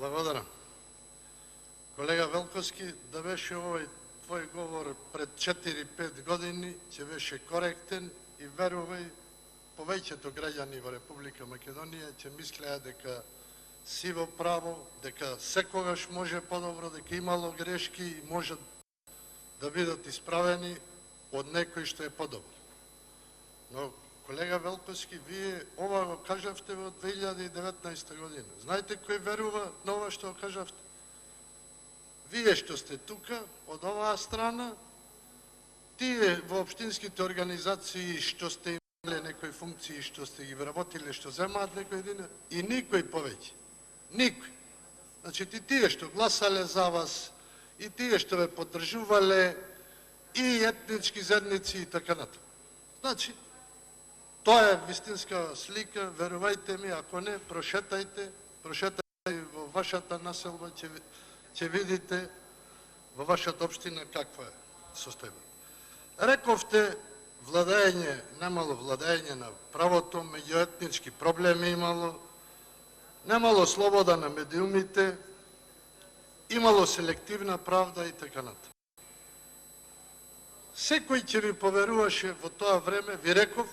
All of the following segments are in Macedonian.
Благодарам. Колега Велковски, да беше овој твој говор пред 4-5 години, ќе беше коректен и верувај, повеќето граѓани во Република Македонија ќе мислеа дека си во право, дека секогаш може подобро, дека имало грешки и можат да бидат исправени од некој што е подобро. Но, колега Велковски, вие ова го кажавте во 2019 година. Знаете кој верува на ова што го кажавте? Вие што сте тука, од оваа страна, тие во општинските организации што сте имале некои функции, што сте ги вработиле, што земаат некој ден, и никој повеќе. Никој. Значи, тие што гласале за вас, и тие што ве поддржувале, и етнички заедници и така натаму. Значи, тоа е вистинска слика, верувајте ми, ако не, прошетајте во вашата населба, ќе видите во вашата општина каква е состојба. Рековте, владење, немало владење на правото, меѓуетнички проблеми имало, немало слобода на медиумите, имало селективна правда и така натаму. Секој ќе ви поверуваше во тоа време, ви реков,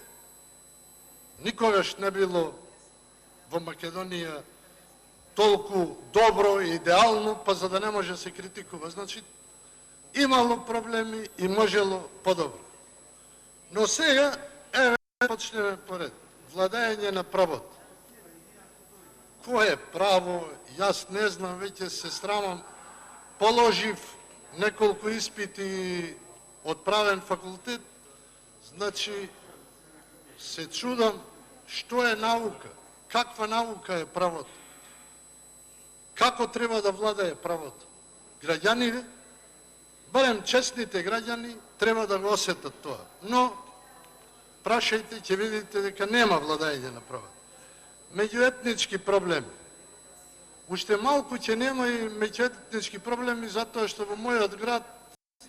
никогаш не било во Македонија толку добро и идеално, па за да не може да се критикува. Значи, имало проблеми и можело подобро. Но сега, еве, почнеме поред. Владење на правото. Кој е право? Јас не знам, веќе се срамам. Положив неколку испити од правен факултет, значи, се чудам што е наука, каква наука е правото. Како треба да владее правото? Граѓаните, барем честните граѓани, треба да го осетат тоа. Но, прашајте, ќе видите дека нема владење на правото. Меѓуетнички проблеми. Уште малку ќе нема и меѓуетнички проблеми, затоа што во мојот град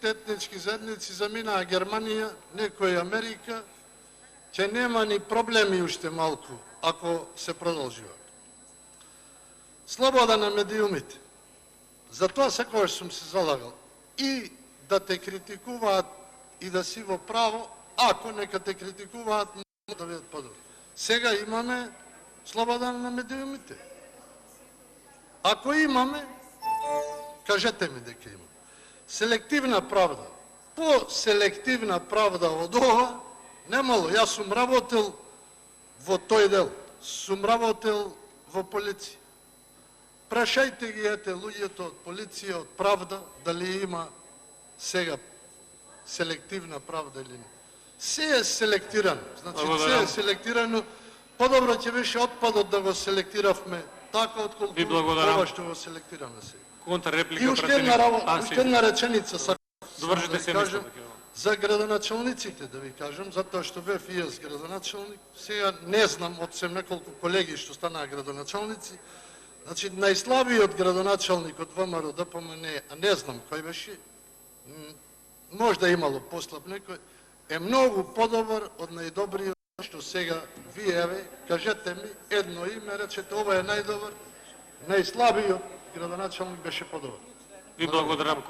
етнички заедници заминаа Германија, некој Америка, ќе нема ни проблеми уште малку, ако се продолжува. Слобода на медиумите. За тоа секогаш сум се залагал. И да те критикуваат и да си во право, ако нека те критикуваат, може да бидат подобро. Сега имаме слобода на медиумите. Ако имаме, кажете ми дека имаме. Селективна правда. По-селективна правда од ова немало. Јас сум работел во тој дел. Сум работел во полиција. Прашајте ги ете луѓето од полиција, од правда, дали има сега селективна правда или не. Се е селектирано. Значи, се е селектирано. Подобро ќе беше отпадот да го селектиравме така, отколку ова што го селектираме сега. Контрреплика. И уште една реченица сакам довршите се кажам за градоначалниците, да ви кажам, затоа што бев и јас градоначалник. Сега не знам, од сем неколку колеги што станаа градоначалници. Значи, најслабиот градоначалник од ВМРО ДПМН, а не знам кој беше, можда имало послаб некој, е многу подобар од најдобриот што сега вие, еве, кажете ми едно име, речете ова е најдобар, најслабиот градоначалник беше подобар. Ви благодарам.